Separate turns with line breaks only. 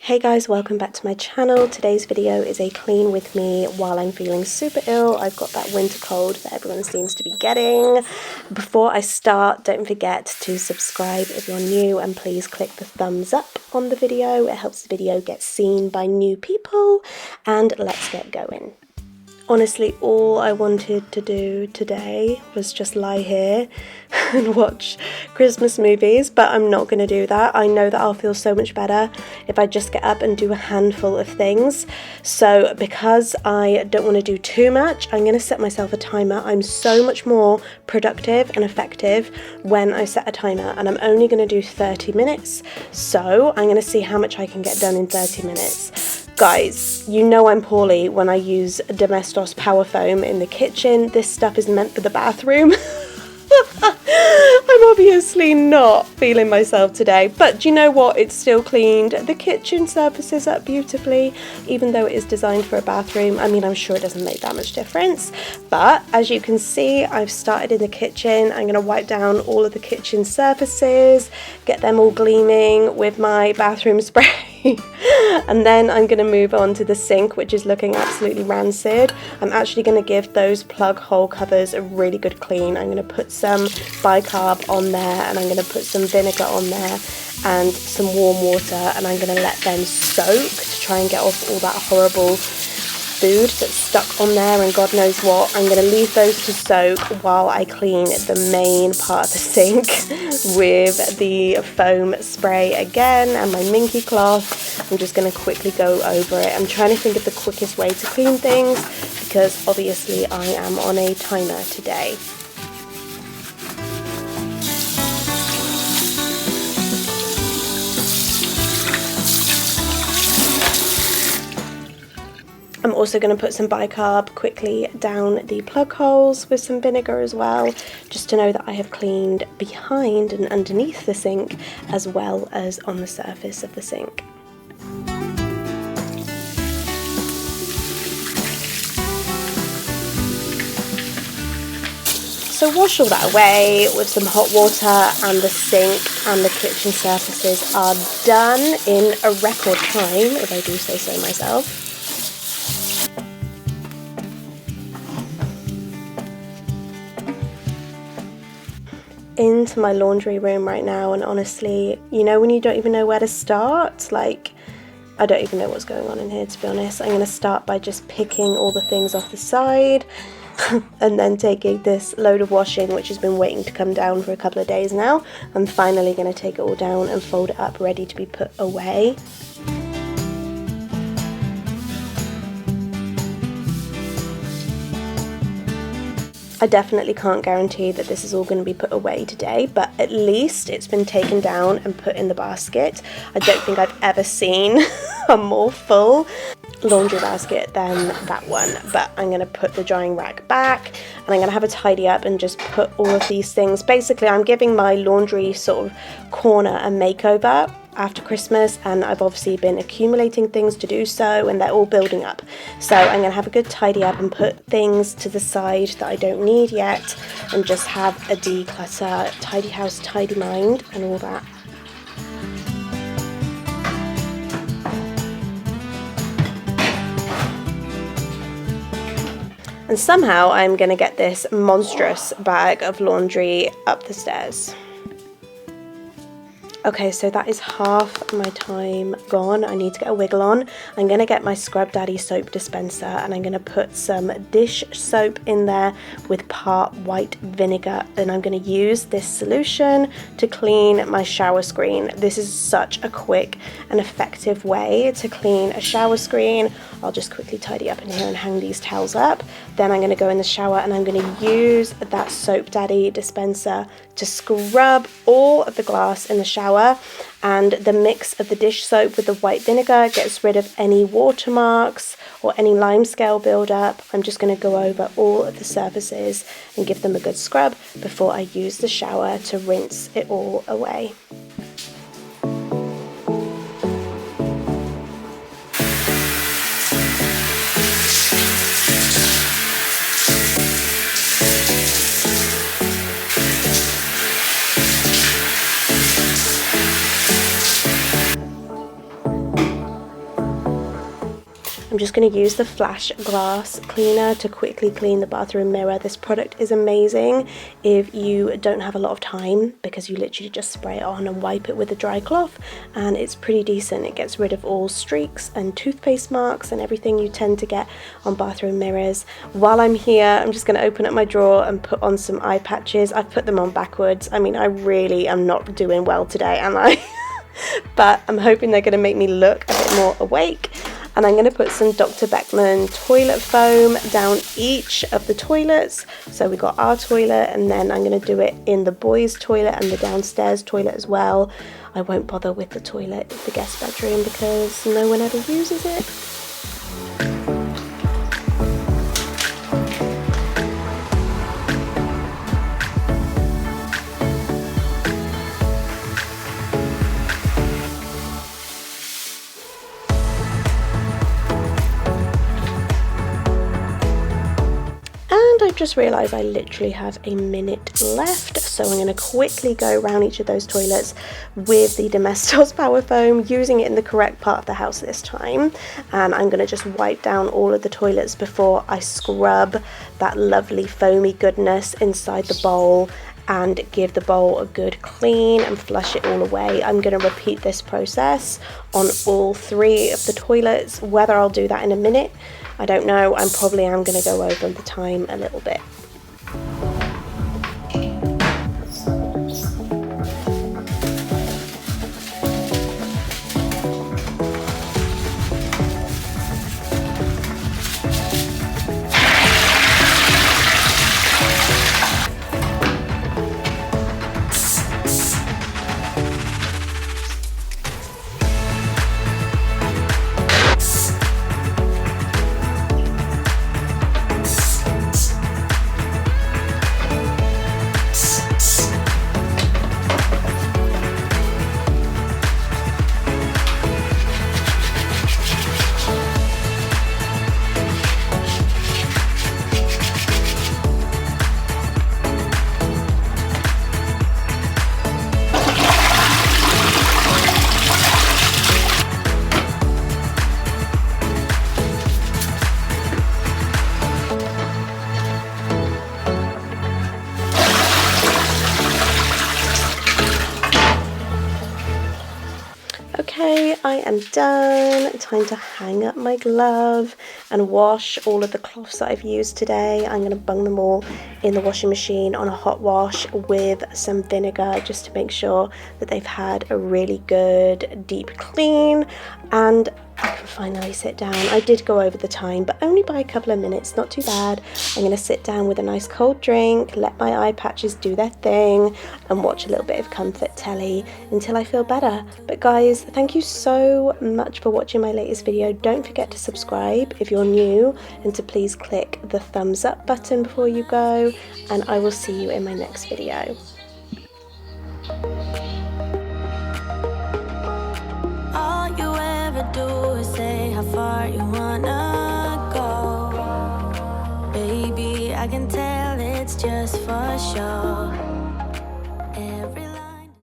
Hey guys, welcome back to my channel. Today's video is a clean with me while I'm feeling super ill. I've got that winter cold that everyone seems to be getting. Before I start, don't forget to subscribe if you're new, and please click the thumbs up on the video. It helps the video get seen by new people, and let's get going. Honestly, all I wanted to do today was just lie here and watch Christmas movies, but I'm not going to do that. I know that I'll feel so much better if I just get up and do a handful of things. So because I don't want to do too much, I'm going to set myself a timer. I'm so much more productive and effective when I set a timer, and I'm only going to do 30 minutes. So I'm going to see how much I can get done in 30 minutes. Guys, you know I'm poorly when I use Domestos Power Foam in the kitchen. This stuff is meant for the bathroom. I'm obviously not feeling myself today, but do you know what? It's still cleaned the kitchen surfaces up beautifully, even though it is designed for a bathroom. I mean, I'm sure it doesn't make that much difference, but as you can see, I've started in the kitchen. I'm going to wipe down all of the kitchen surfaces, get them all gleaming with my bathroom spray. And then I'm going to move on to the sink, which is looking absolutely rancid. I'm actually going to give those plug hole covers a really good clean. I'm going to put some bicarb on there, and I'm going to put some vinegar on there and some warm water, and I'm going to let them soak to try and get off all that horrible food that's stuck on there and God knows what. I'm going to leave those to soak while I clean the main part of the sink with the foam spray again and my minky cloth. I'm just going to quickly go over it. I'm trying to think of the quickest way to clean things because obviously I am on a timer today. I'm also going to put some bicarb quickly down the plug holes with some vinegar as well, just to know that I have cleaned behind and underneath the sink as well as on the surface of the sink. So wash all that away with some hot water, and the sink and the kitchen surfaces are done in a record time, if I do say so myself. Into my laundry room right now, and honestly, you know when you don't even know where to start? Like, I don't even know what's going on in here, to be honest. I'm going to start by just picking all the things off the side and then taking this load of washing, which has been waiting to come down for a couple of days now. I'm finally going to take it all down and fold it up, ready to be put away. I definitely can't guarantee that this is all going to be put away today, but at least it's been taken down and put in the basket. I don't think I've ever seen a more full laundry basket than that one, but I'm going to put the drying rack back, and I'm going to have a tidy up and just put all of these things. Basically, I'm giving my laundry sort of corner a makeover after Christmas, and I've obviously been accumulating things to do so, and they're all building up. So I'm going to have a good tidy up and put things to the side that I don't need yet, and just have a declutter, tidy house, tidy mind, and all that. And somehow I'm going to get this monstrous bag of laundry up the stairs. Okay, so that is half my time gone. I need to get a wiggle on. I'm going to get my Scrub Daddy soap dispenser, and I'm going to put some dish soap in there with part white vinegar. Then I'm going to use this solution to clean my shower screen. This is such a quick and effective way to clean a shower screen. I'll just quickly tidy up in here and hang these towels up. Then I'm going to go in the shower, and I'm going to use that Soap Daddy dispenser to scrub all of the glass in the shower, and the mix of the dish soap with the white vinegar gets rid of any watermarks or any lime scale buildup. I'm just going to go over all of the surfaces and give them a good scrub before I use the shower to rinse it all away. I'm just going to use the Flash Glass Cleaner to quickly clean the bathroom mirror. This product is amazing if you don't have a lot of time, because you literally just spray it on and wipe it with a dry cloth, and it's pretty decent. It gets rid of all streaks and toothpaste marks and everything you tend to get on bathroom mirrors. While I'm here, I'm just going to open up my drawer and put on some eye patches. I've put them on backwards. I mean, I really am not doing well today, am I? But I'm hoping they're going to make me look a bit more awake. And I'm going to put some Dr. Beckman toilet foam down each of the toilets. So we got our toilet, and then I'm going to do it in the boys' toilet and the downstairs toilet as well. I won't bother with the toilet, the guest bedroom, because no one ever uses it. I've just realised I literally have a minute left, so I'm going to quickly go around each of those toilets with the Domestos Power Foam, using it in the correct part of the house this time. And I'm going to just wipe down all of the toilets before I scrub that lovely foamy goodness inside the bowl and give the bowl a good clean and flush it all away. I'm going to repeat this process on all 3 of the toilets. Whether I'll do that in a minute, I don't know. I probably am going to go over the time a little bit. Okay, I am done. Time to hang up my glove and wash all of the cloths that I've used today. I'm going to bung them all in the washing machine on a hot wash with some vinegar, just to make sure that they've had a really good deep clean, and I can finally sit down. I did go over the time, but only by a couple of minutes, not too bad. I'm going to sit down with a nice cold drink, let my eye patches do their thing, and watch a little bit of comfort telly until I feel better. But guys, thank you so much for watching my latest video. Don't forget to subscribe if you're new, and to please click the thumbs up button before you go, and I will see you in my next video.
All you ever do is say how far you wanna go. Baby, I can tell it's just for sure.